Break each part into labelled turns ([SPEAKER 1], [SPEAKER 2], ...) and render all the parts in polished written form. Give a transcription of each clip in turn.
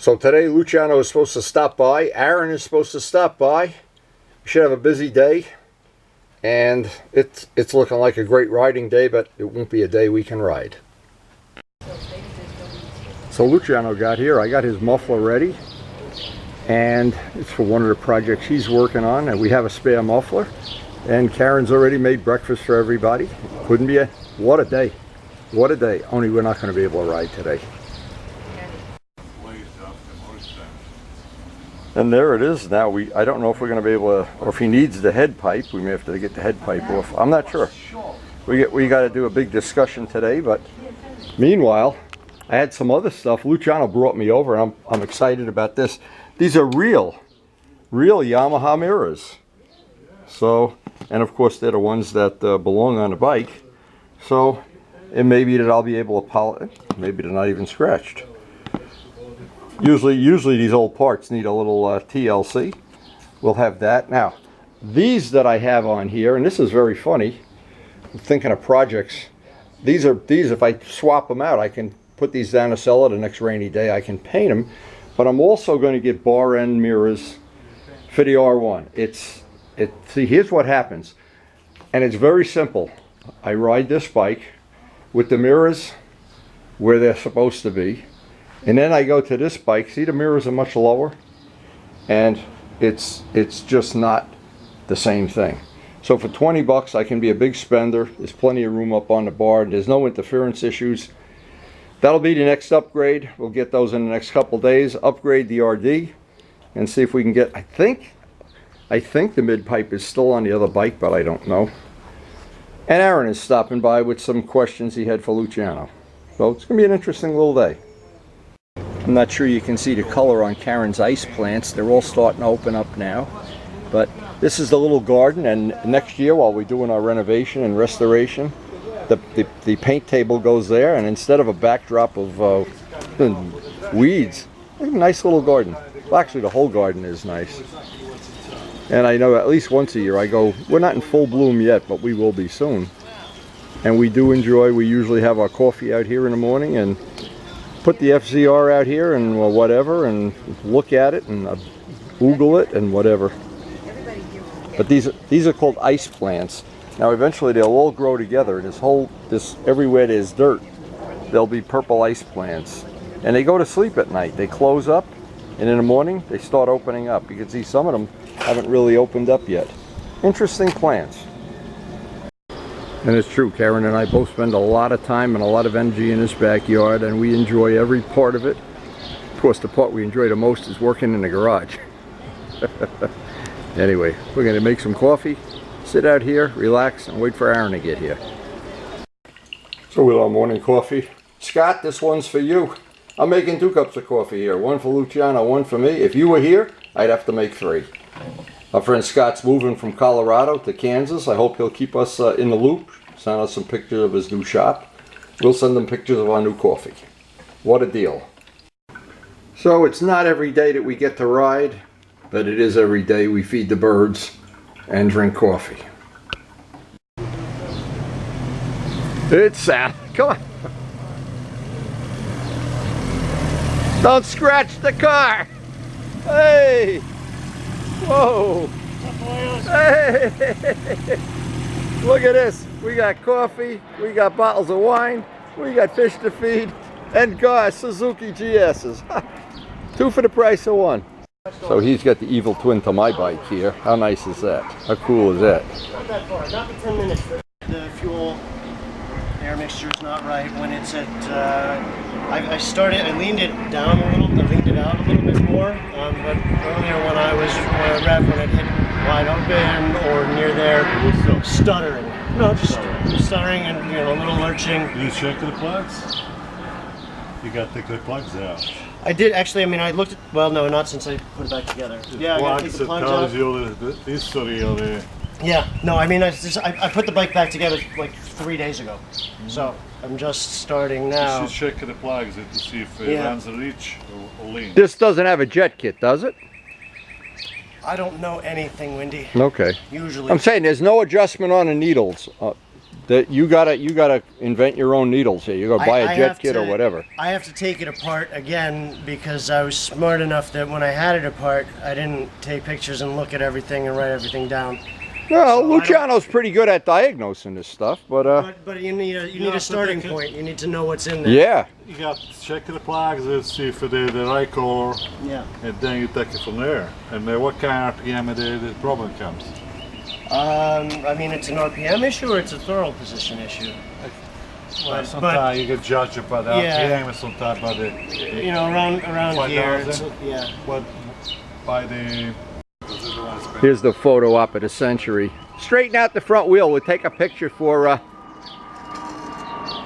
[SPEAKER 1] So today Luciano is supposed to stop by. Aaron is supposed to stop by. We should have a busy day. And it's looking like a great riding day, but it won't be a day we can ride. So Luciano got here. I got his muffler ready. And it's for one of the projects he's working on. And we have a spare muffler. And Karen's already made breakfast for everybody. Couldn't be what a day. What a day. Only we're not going to be able to ride today. And there it is. Now I don't know if we're going to be able to, or if he needs the head pipe, we may have to get the head pipe off. I'm not sure. We got to do a big discussion today, but meanwhile, I had some other stuff. Luciano brought me over, and I'm excited about this. These are real Yamaha mirrors. So, and of course they're the ones that belong on the bike. So, it may be that I'll be able to polish. Maybe they're not even scratched. Usually these old parts need a little TLC. We'll have that. Now, these that I have on here, and this is very funny. I'm thinking of projects. These if I swap them out, I can put these down to cellar the next rainy day. I can paint them, but I'm also going to get bar end mirrors for the R1. See, here's what happens, and it's very simple. I ride this bike with the mirrors where they're supposed to be. And then I go to this bike. See, the mirrors are much lower, and it's just not the same thing. So for 20 bucks, I can be a big spender. There's plenty of room up on the bar. There's no interference issues. That'll be the next upgrade. We'll get those in the next couple days. Upgrade the RD and see if we can get. I think the mid pipe is still on the other bike, but I don't know. And Aaron is stopping by with some questions he had for Luciano. So it's going to be an interesting little day. I'm not sure you can see the color on Karen's ice plants. They're all starting to open up now. But this is the little garden, and next year while we're doing our renovation and restoration, the paint table goes there, and instead of a backdrop of weeds, a nice little garden. Well, actually the whole garden is nice. And I know at least once a year I go, we're not in full bloom yet, but we will be soon. And we do enjoy, we usually have our coffee out here in the morning and put the FZR out here and whatever, and look at it and Google it and whatever. But these are called ice plants. Now eventually they'll all grow together. Everywhere there's dirt, there'll be purple ice plants. And they go to sleep at night. They close up, and in the morning they start opening up. You can see some of them haven't really opened up yet. Interesting plants. And it's true, Karen and I both spend a lot of time and a lot of energy in this backyard, and we enjoy every part of it. Of course, the part we enjoy the most is working in the garage. Anyway, we're going to make some coffee, sit out here, relax, and wait for Aaron to get here. So with our morning coffee, Scott, this one's for you. I'm making 2 cups of coffee here, one for Luciano, one for me. If you were here, I'd have to make 3. Our friend Scott's moving from Colorado to Kansas. I hope he'll keep us in the loop. Send us some pictures of his new shop. We'll send them pictures of our new coffee. What a deal. So it's not every day that we get to ride, but it is every day we feed the birds and drink coffee. It's Sal. Come on. Don't scratch the car. Hey. Whoa! Hey! Look at this. We got coffee, we got bottles of wine, we got fish to feed, and gosh, Suzuki GS's. 2 for the price of 1. So he's got the evil twin to my bike here. How nice is that? How cool is that?
[SPEAKER 2] Not that far, not the 10 minutes. The fuel air mixture is not right when it's at, I leaned it down a little, I leaned it out a little bit more, but earlier when I revved, when it hit wide open or near there, stuttering. No, just stuttering and, a little lurching.
[SPEAKER 3] You check the plugs? You got the plugs out.
[SPEAKER 2] I did actually, I looked at, well no, not since I put it back together. Yeah, I gotta take the plugs out.
[SPEAKER 3] The history of the...
[SPEAKER 2] Yeah, no, I put the bike back together like 3 days ago. So I'm just starting now.
[SPEAKER 3] You should check the plugs to see if it runs a reach or lean.
[SPEAKER 1] This doesn't have a jet kit, does it?
[SPEAKER 2] I don't know anything, Wendy.
[SPEAKER 1] Okay.
[SPEAKER 2] Usually.
[SPEAKER 1] I'm saying there's no adjustment on the needles. that you gotta invent your own needles here. You gotta buy a jet
[SPEAKER 2] have
[SPEAKER 1] kit or
[SPEAKER 2] to-
[SPEAKER 1] whatever.
[SPEAKER 2] I have to take it apart again because I was smart enough that when I had it apart, I didn't take pictures and look at everything and write everything down.
[SPEAKER 1] Well,
[SPEAKER 2] So I don't-
[SPEAKER 1] Luciano's pretty good at diagnosing this stuff, but
[SPEAKER 2] But you need
[SPEAKER 3] have
[SPEAKER 2] a
[SPEAKER 3] to
[SPEAKER 2] starting
[SPEAKER 3] take it-
[SPEAKER 2] point. You need to know what's in there.
[SPEAKER 1] yeah.
[SPEAKER 3] You got to check the plugs and see if they're the right color,
[SPEAKER 2] Yeah.
[SPEAKER 3] and then you take it from there. And what kind of RPM the problem comes?
[SPEAKER 2] I mean, it's an RPM issue or it's a throttle position issue.
[SPEAKER 3] Sometimes you get judged by the
[SPEAKER 2] Yeah.
[SPEAKER 3] RPM and sometimes by the
[SPEAKER 2] You know, around here.
[SPEAKER 3] 5,000?
[SPEAKER 2] Yeah.
[SPEAKER 3] what by the.
[SPEAKER 1] Here's the photo op of the Century. Straighten out the front wheel. We'll take a picture for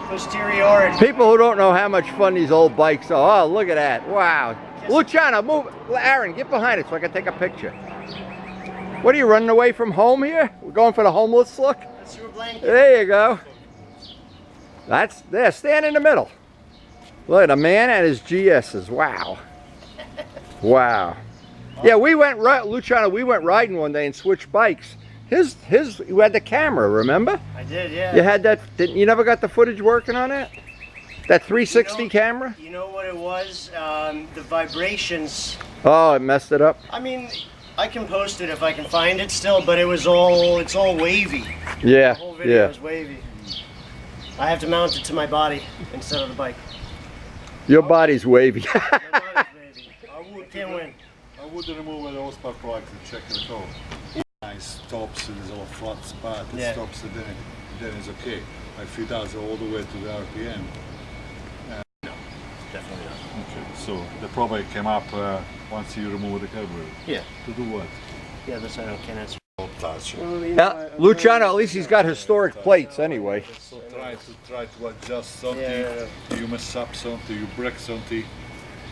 [SPEAKER 2] Posteriority.
[SPEAKER 1] people who don't know how much fun these old bikes are. Oh, look at that. Wow. Luciano, move. Aaron, get behind it so I can take a picture. What are you running away from home here? We're going for the homeless look?
[SPEAKER 2] That's your blanket.
[SPEAKER 1] There you go. That's there. Stand in the middle. Look at a man and his GSs. Wow. Wow. Yeah, we went Luciano. We went riding one day and switched bikes. You had the camera. Remember?
[SPEAKER 2] I did, yeah.
[SPEAKER 1] You had that. You never got the footage working on it? That 360 camera?
[SPEAKER 2] You know what it was? The vibrations.
[SPEAKER 1] Oh, it messed it up.
[SPEAKER 2] I mean, I can post it if I can find it still, but it's all wavy.
[SPEAKER 1] Yeah.
[SPEAKER 2] The whole video
[SPEAKER 1] Yeah.
[SPEAKER 2] is wavy. I have to mount it to my body instead of the bike.
[SPEAKER 1] Your body's wavy.
[SPEAKER 2] My body's wavy. Can't win.
[SPEAKER 3] I would remove the horsepower plugs and check the code. Nice stops and it's all flat spot. It
[SPEAKER 2] Yeah.
[SPEAKER 3] stops and then it's okay. If it does all the way to the RPM.
[SPEAKER 2] Definitely not.
[SPEAKER 3] Okay. So the problem came up once you remove the carburetor.
[SPEAKER 2] Yeah.
[SPEAKER 3] To do what?
[SPEAKER 2] Yeah, that's I can't answer.
[SPEAKER 1] Yeah, Luciano, at least he's got historic plates anyway.
[SPEAKER 3] So try to adjust something.
[SPEAKER 2] Yeah.
[SPEAKER 3] You mess up something. You break something.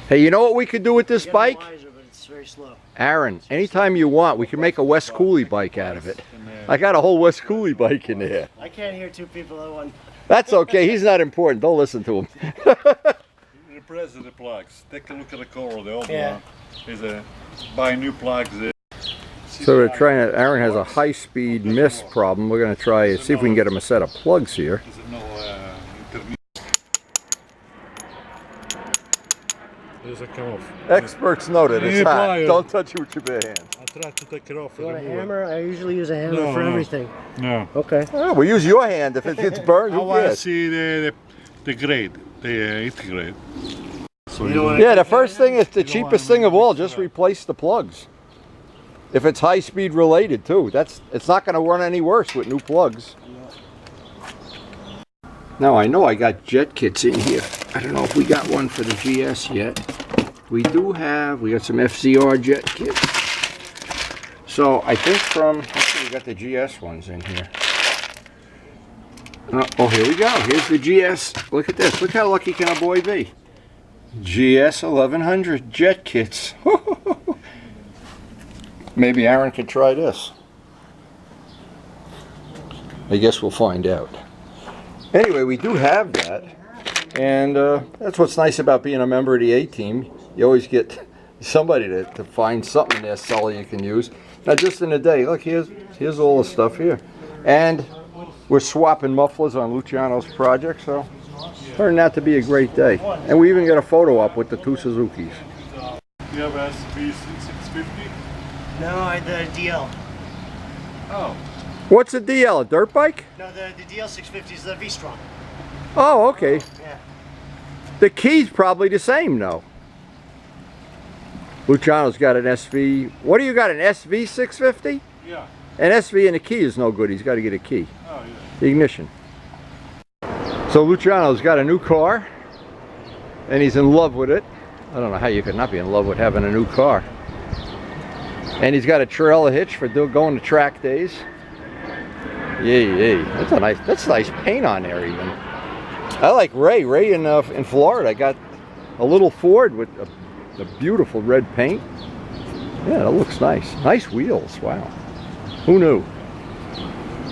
[SPEAKER 1] Hey, you know what we could do with this
[SPEAKER 2] Getting
[SPEAKER 1] bike?
[SPEAKER 2] wiser, but it's very slow.
[SPEAKER 1] Aaron, anytime you want, we can make a West Cooley bike out of it. I got a whole West Cooley bike in there.
[SPEAKER 2] I can't hear two people at once.
[SPEAKER 1] That's okay, he's not important, don't listen to him.
[SPEAKER 3] Replace the plugs. Take a look at the cover. The old
[SPEAKER 2] Yeah.
[SPEAKER 3] one is buy new plugs.
[SPEAKER 1] So we're trying to, Aaron has a high-speed miss problem. We're going to try, see if we can get him a set of plugs here.
[SPEAKER 3] Is it no intermediate? Does it come off?
[SPEAKER 1] Experts noted, it's
[SPEAKER 3] Yeah,
[SPEAKER 1] hot.
[SPEAKER 3] plier.
[SPEAKER 1] Don't touch it with your bare hands.
[SPEAKER 3] I tried to take it off.
[SPEAKER 2] You want a
[SPEAKER 3] and remove
[SPEAKER 2] hammer? I usually use a hammer
[SPEAKER 3] No,
[SPEAKER 2] for
[SPEAKER 3] no.
[SPEAKER 2] everything.
[SPEAKER 3] it. No.
[SPEAKER 2] Okay.
[SPEAKER 1] Oh, we'll use your hand. If it gets burned,
[SPEAKER 3] I
[SPEAKER 1] who
[SPEAKER 3] want to
[SPEAKER 1] cares?
[SPEAKER 3] see the grade, the heat grade. So
[SPEAKER 2] You don't wanna-
[SPEAKER 1] Yeah, the first thing is the cheapest thing of all, just replace the plugs. If it's high-speed related too, it's not going to run any worse with new plugs. Now I know I got jet kits in here. I don't know if we got one for the GS yet. We do have, we got some FZR jet kits. So I think let's see, we got the GS ones in here. Oh, here we go. Here's the GS. Look at this. Look how lucky can a boy be. GS 1100 jet kits. Maybe Aaron could try this. I guess we'll find out. Anyway, we do have that. And that's what's nice about being a member of the A-Team. You always get somebody to find something there, Sully, you can use. Now, just in a day, look, here's all the stuff here. And we're swapping mufflers on Luciano's project, so turned out to be a great day. And we even got a photo up with the two Suzukis.
[SPEAKER 3] you have a SV650?
[SPEAKER 2] No, the DL.
[SPEAKER 3] Oh.
[SPEAKER 1] What's a DL, a dirt bike?
[SPEAKER 2] No, the DL650 is the V-Strom.
[SPEAKER 1] Oh, okay.
[SPEAKER 2] Yeah.
[SPEAKER 1] The key's probably the same, though. Luciano's got an SV. What do you got, an SV 650?
[SPEAKER 3] Yeah.
[SPEAKER 1] An SV and a key is no good. He's got to get a key.
[SPEAKER 3] Oh, yeah.
[SPEAKER 1] The ignition. So Luciano's got a new car, and he's in love with it. I don't know how you could not be in love with having a new car. And he's got a trailer hitch for going to track days. Yay. That's nice paint on there even. I like Ray. Ray in Florida got a little Ford with a beautiful red paint. Yeah, that looks nice. Nice wheels, wow. Who knew?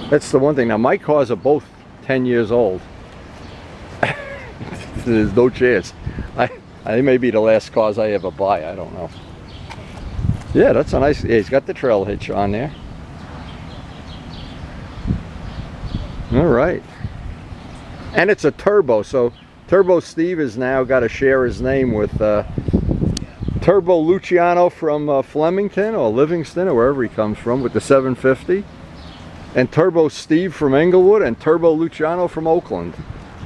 [SPEAKER 1] That's the one thing. Now my cars are both 10 years old. There's no chance. They may be the last cars I ever buy, I don't know. Yeah, that's a nice, yeah, he's got the trail hitch on there. All right. And it's a turbo, so Turbo Steve has now got to share his name with Turbo Luciano from Flemington or Livingston or wherever he comes from with the 750. And Turbo Steve from Englewood and Turbo Luciano from Oakland.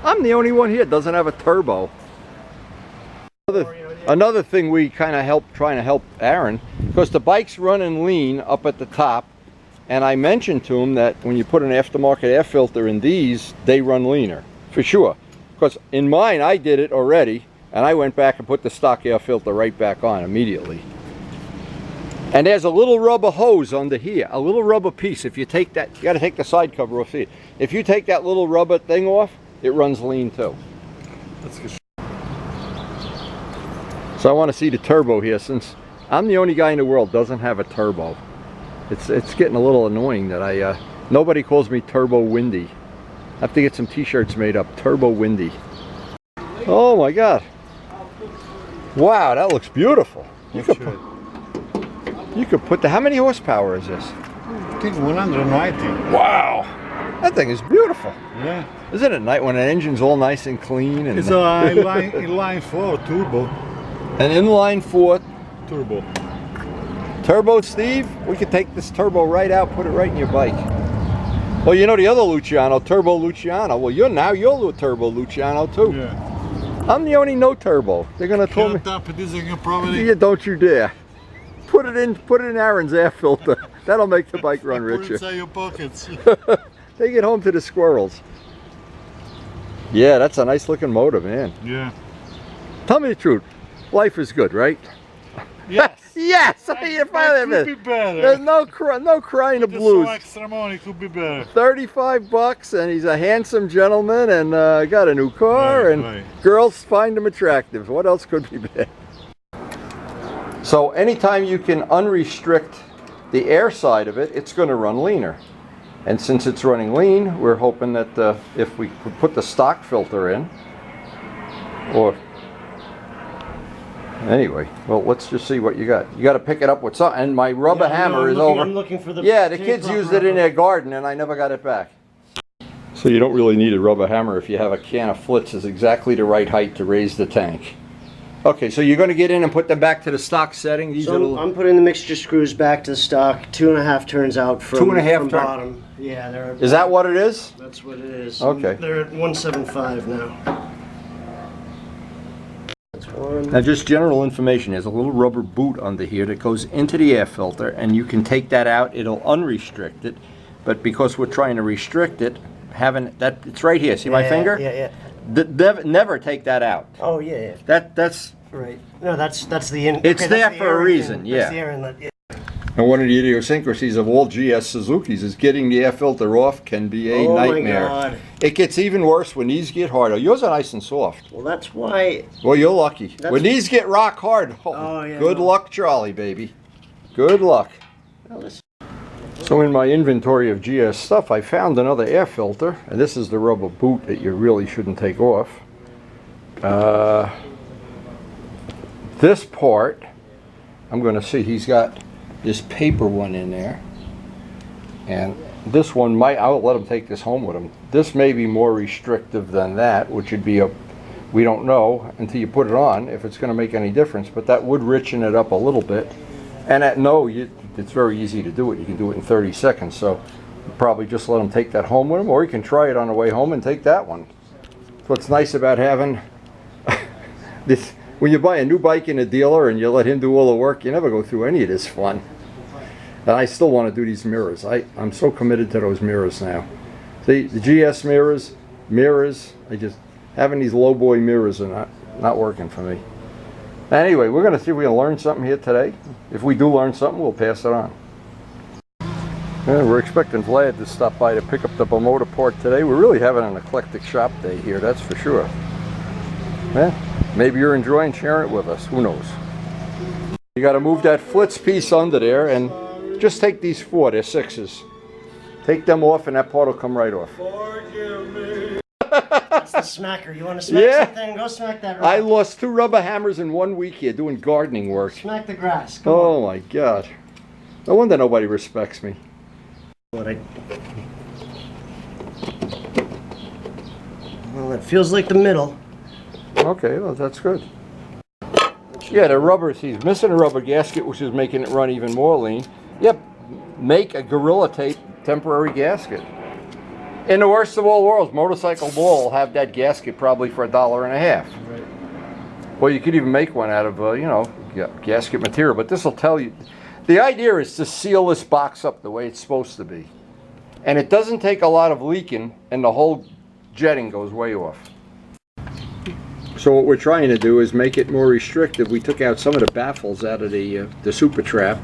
[SPEAKER 1] I'm the only one here that doesn't have a turbo. Another thing we kind of trying to help Aaron, because the bike's running lean up at the top, and I mentioned to him that when you put an aftermarket air filter in these, they run leaner, for sure. Because in mine, I did it already, and I went back and put the stock air filter right back on immediately. And there's a little rubber hose under here, a little rubber piece. If you take that, you got to take the side cover off here. If you take that little rubber thing off, it runs lean too.
[SPEAKER 3] That's good.
[SPEAKER 1] So I want to see the turbo here, since I'm the only guy in the world doesn't have a turbo. It's getting a little annoying that nobody calls me Turbo Windy. I have to get some t-shirts made up, Turbo Windy. Oh my God. Wow, that looks beautiful. You could put how many horsepower is this?
[SPEAKER 3] I think 190.
[SPEAKER 1] Wow. That thing is beautiful.
[SPEAKER 3] Yeah.
[SPEAKER 1] Isn't it nice when an engine's all nice and clean? And
[SPEAKER 3] It's a inline 4 turbo.
[SPEAKER 1] an inline 4
[SPEAKER 3] Turbo.
[SPEAKER 1] Turbo Steve, we could take this turbo right out, put it right in your bike. Well, you know the other Luciano, Turbo Luciano. Well, you're a Turbo Luciano too.
[SPEAKER 3] Yeah.
[SPEAKER 1] I'm the only no turbo. They're gonna tell me. Yeah, don't you dare. Put it in Aaron's air filter. That'll make the bike run richer.
[SPEAKER 3] Put it inside your pockets.
[SPEAKER 1] Take it home to the squirrels. Yeah, that's a nice looking motor, man.
[SPEAKER 3] Yeah.
[SPEAKER 1] Tell me the truth. Life is good, right?
[SPEAKER 3] Yes.
[SPEAKER 1] Yes. You finally
[SPEAKER 3] Could be better.
[SPEAKER 1] There's no crying the
[SPEAKER 3] With
[SPEAKER 1] blues.
[SPEAKER 3] some extra money, could be better.
[SPEAKER 1] 35 bucks, and he's a handsome gentleman, and got a new car,
[SPEAKER 3] Right,
[SPEAKER 1] and
[SPEAKER 3] right.
[SPEAKER 1] girls find him attractive. What else could be bad? So anytime you can unrestrict the air side of it, it's going to run leaner. And since it's running lean, we're hoping that if we could put the stock filter in, or anyway, well, let's just see what you got. You got to pick it up with something. And my rubber hammer is over.
[SPEAKER 2] I'm looking for the
[SPEAKER 1] Yeah, the kids used it in their garden, and I never got it back. So you don't really need a rubber hammer if you have a can of Flitz is exactly the right height to raise the tank. Okay, so you're going to get in and put them back to the stock setting. These are
[SPEAKER 2] So
[SPEAKER 1] little...
[SPEAKER 2] I'm putting the mixture screws back to the stock. 2.5 turns out from
[SPEAKER 1] 2.5
[SPEAKER 2] from
[SPEAKER 1] turn.
[SPEAKER 2] bottom. Yeah, they're.
[SPEAKER 1] Is that what it is?
[SPEAKER 2] That's what it is.
[SPEAKER 1] Okay.
[SPEAKER 2] They're at 175 now. That's one.
[SPEAKER 1] Now, just general information, there's a little rubber boot under here that goes into the air filter, and you can take that out. It'll unrestrict it, but because we're trying to restrict it, having that, it's right here. See my finger?
[SPEAKER 2] Yeah.
[SPEAKER 1] Never take that out.
[SPEAKER 2] Oh yeah.
[SPEAKER 1] That's
[SPEAKER 2] Right. No, that's the in.
[SPEAKER 1] It's
[SPEAKER 2] okay,
[SPEAKER 1] there
[SPEAKER 2] that's the
[SPEAKER 1] for a
[SPEAKER 2] air
[SPEAKER 1] reason,
[SPEAKER 2] in.
[SPEAKER 1] yeah.
[SPEAKER 2] That's the air inlet. Yeah.
[SPEAKER 1] And one of the idiosyncrasies of all GS Suzukis is getting the air filter off can be a
[SPEAKER 2] Oh my
[SPEAKER 1] nightmare.
[SPEAKER 2] God.
[SPEAKER 1] It gets even worse when these get harder. Yours are nice and soft.
[SPEAKER 2] Well, that's why.
[SPEAKER 1] Well, you're lucky.
[SPEAKER 2] That's-
[SPEAKER 1] When these get rock hard,
[SPEAKER 2] Oh, yeah,
[SPEAKER 1] good
[SPEAKER 2] no.
[SPEAKER 1] luck, Charlie, baby. Good luck.
[SPEAKER 2] Well, this-
[SPEAKER 1] So in my inventory of GS stuff, I found another air filter, and this is the rubber boot that you really shouldn't take off. This part, I'm going to see, he's got this paper one in there, and this one might, I'll let him take this home with him. This may be more restrictive than that, which would be we don't know until you put it on if it's going to make any difference, but that would richen it up a little bit. And it's very easy to do it. You can do it in 30 seconds, so probably just let him take that home with him, or he can try it on the way home and take that one. That's what's nice about having this. When you buy a new bike in a dealer and you let him do all the work, you never go through any of this fun. And I still want to do these mirrors. I'm so committed to those mirrors now. See, the GS mirrors, having these low boy mirrors are not working for me. Anyway, we're going to see if we can learn something here today. If we do learn something, we'll pass it on. Yeah, we're expecting Vlad to stop by to pick up the motor part today. We're really having an eclectic shop day here, that's for sure. Yeah, maybe you're enjoying sharing it with us. Who knows? You got to move that Flitz piece under there, and just take these four. They're 6s. Take them off, and that part will come right off.
[SPEAKER 2] That's the smacker. You want to smack
[SPEAKER 1] Yeah.
[SPEAKER 2] something? Go smack that.
[SPEAKER 1] I
[SPEAKER 2] rock.
[SPEAKER 1] lost 2 rubber hammers in 1 week here doing gardening work.
[SPEAKER 2] Smack the grass. Come on.
[SPEAKER 1] Oh my God. No wonder nobody respects me.
[SPEAKER 2] What I Well, it feels like the middle.
[SPEAKER 1] Okay, well, that's good. Yeah, the rubber, he's missing a rubber gasket, which is making it run even more lean. Yep, make a Gorilla Tape temporary gasket. In the worst of all worlds, Motorcycle Ball will have that gasket probably for $1.50.
[SPEAKER 2] Right.
[SPEAKER 1] Well, you could even make one out of, you know, gasket material, but this will tell you. The idea is to seal this box up the way it's supposed to be. And it doesn't take a lot of leaking, and the whole jetting goes way off. So what we're trying to do is make it more restrictive. We took out some of the baffles out of the Super Trap,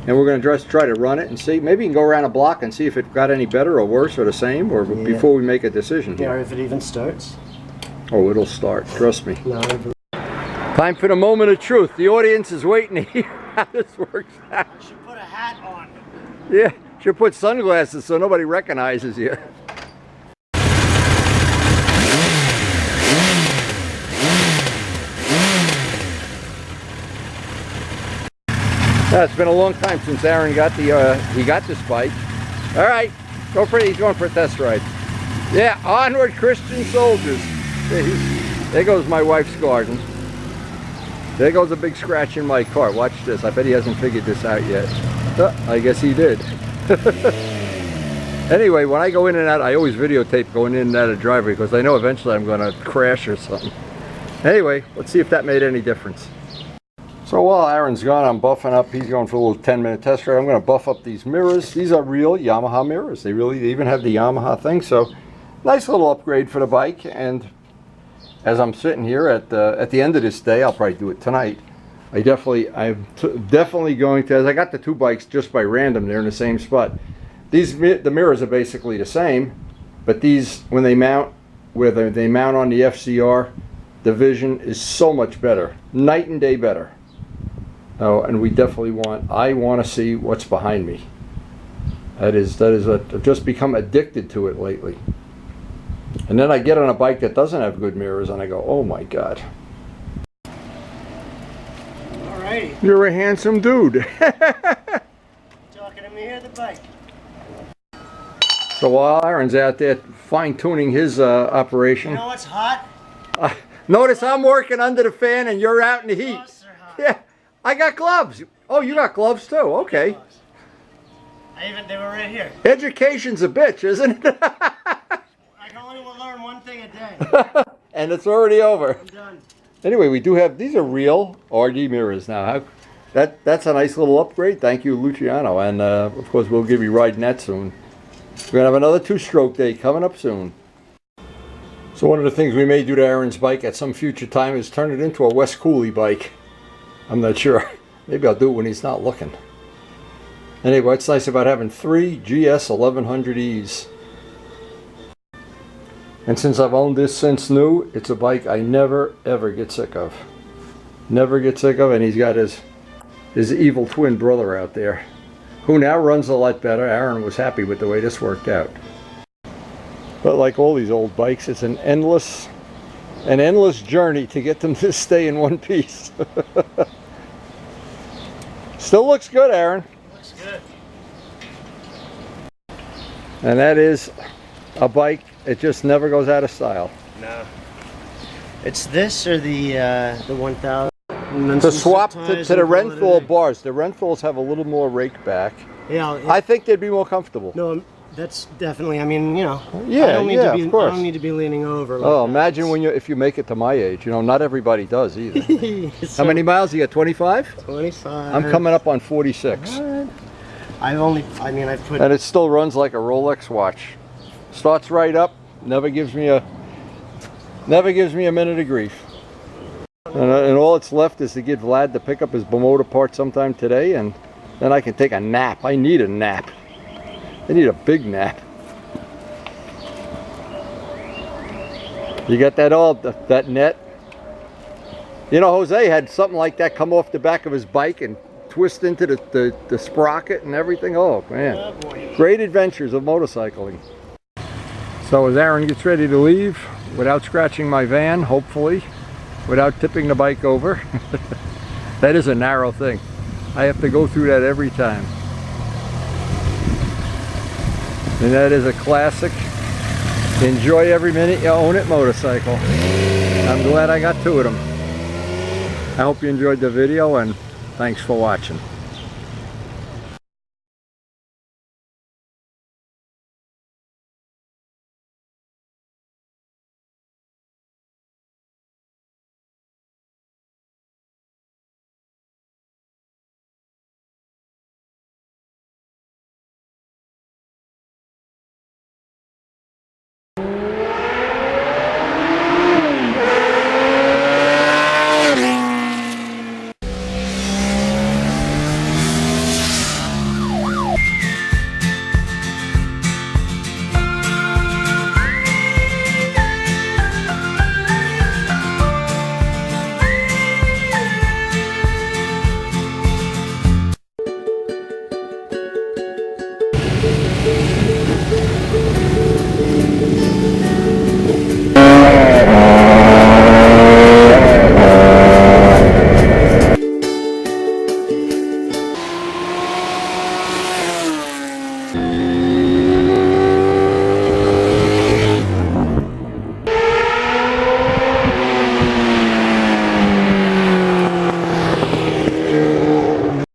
[SPEAKER 1] and we're going to just try to run it and see. Maybe you can go around a block and see if it got any better or worse or the same, or before we make a decision.
[SPEAKER 2] Yeah, or if it even starts.
[SPEAKER 1] Oh, it'll start. Trust me.
[SPEAKER 2] No,
[SPEAKER 1] Time for the moment of truth. The audience is waiting to hear how this works out.
[SPEAKER 2] I should put a hat on.
[SPEAKER 1] Yeah, should put sunglasses so nobody recognizes you. Yeah, it's been a long time since Aaron got he got this bike. All right, he's going for a test ride. Yeah, onward, Christian soldiers. There goes my wife's garden. There goes a big scratch in my car. Watch this. I bet he hasn't figured this out yet. I guess he did. Anyway, when I go in and out, I always videotape going in and out of the driveway because I know eventually I'm going to crash or something. Anyway, let's see if that made any difference. So while Aaron's gone, I'm buffing up. He's going for a little 10-minute test ride. I'm going to buff up these mirrors. These are real Yamaha mirrors. They even have the Yamaha thing. So nice little upgrade for the bike. And as I'm sitting here at the end of this day, I'll probably do it tonight. I'm definitely going to, as I got the two bikes just by random, they're in the same spot. The mirrors are basically the same, but these, when they mount, where they mount on the FCR, the vision is so much better, night and day better. Oh, and we definitely I want to see what's behind me. I've just become addicted to it lately. And then I get on a bike that doesn't have good mirrors and I go, oh my God.
[SPEAKER 2] Alrighty.
[SPEAKER 1] You're a handsome dude.
[SPEAKER 2] Talking to me here, the bike.
[SPEAKER 1] So while Aaron's out there fine-tuning his operation.
[SPEAKER 2] You know what's hot?
[SPEAKER 1] Notice I'm working under the fan and you're out in the heat.
[SPEAKER 2] Gloves are hot.
[SPEAKER 1] Yeah, I got gloves. Oh, you got gloves too, okay.
[SPEAKER 2] They were right here.
[SPEAKER 1] Education's a bitch, isn't it?
[SPEAKER 2] I can only learn one thing a day.
[SPEAKER 1] And it's already over.
[SPEAKER 2] I'm done.
[SPEAKER 1] Anyway, we do have, these are real RD mirrors now. That's a nice little upgrade. Thank you, Luciano. And of course, we'll give you riding that soon. We're going to have another two-stroke day coming up soon. So one of the things we may do to Aaron's bike at some future time is turn it into a Wes Cooley bike. I'm not sure. Maybe I'll do it when he's not looking. Anyway, what's nice about having 3 GS 1100Es. And since I've owned this since new, it's a bike I never ever get sick of. Never get sick of, and he's got his evil twin brother out there, who now runs a lot better. Aaron was happy with the way this worked out. But like all these old bikes, it's an endless journey to get them to stay in one piece. Still looks good, Aaron.
[SPEAKER 2] Looks good.
[SPEAKER 1] And that is a bike, it just never goes out of style.
[SPEAKER 2] No. It's this or the 1000.
[SPEAKER 1] To swap to the Renthal bars. The Renthals have a little more rake back.
[SPEAKER 2] Yeah.
[SPEAKER 1] I think they'd be more comfortable.
[SPEAKER 2] No, that's definitely, I mean, you know.
[SPEAKER 1] Yeah,
[SPEAKER 2] I don't need to be,
[SPEAKER 1] of course.
[SPEAKER 2] I don't need to be leaning over. Like
[SPEAKER 1] Oh,
[SPEAKER 2] that.
[SPEAKER 1] imagine if you make it to my age. You know, not everybody does either.
[SPEAKER 2] So,
[SPEAKER 1] How many miles? You got 25?
[SPEAKER 2] 25.
[SPEAKER 1] I'm coming up on 46.
[SPEAKER 2] I've put.
[SPEAKER 1] And it still runs like a Rolex watch. Starts right up, never gives me a minute of grief. And all that's left is to get Vlad to pick up his Bimota part sometime today, and then I can take a nap. I need a nap. I need a big nap. You got that net? You know, Jose had something like that come off the back of his bike and twist into the sprocket and everything. Oh man,
[SPEAKER 2] Oh, boy.
[SPEAKER 1] great adventures of motorcycling. So as Aaron gets ready to leave, without scratching my van, hopefully, without tipping the bike over. That is a narrow thing. I have to go through that every time. And that is a classic Enjoy every minute you own it motorcycle. I'm glad I got two of them. I hope you enjoyed the video, and thanks for watching.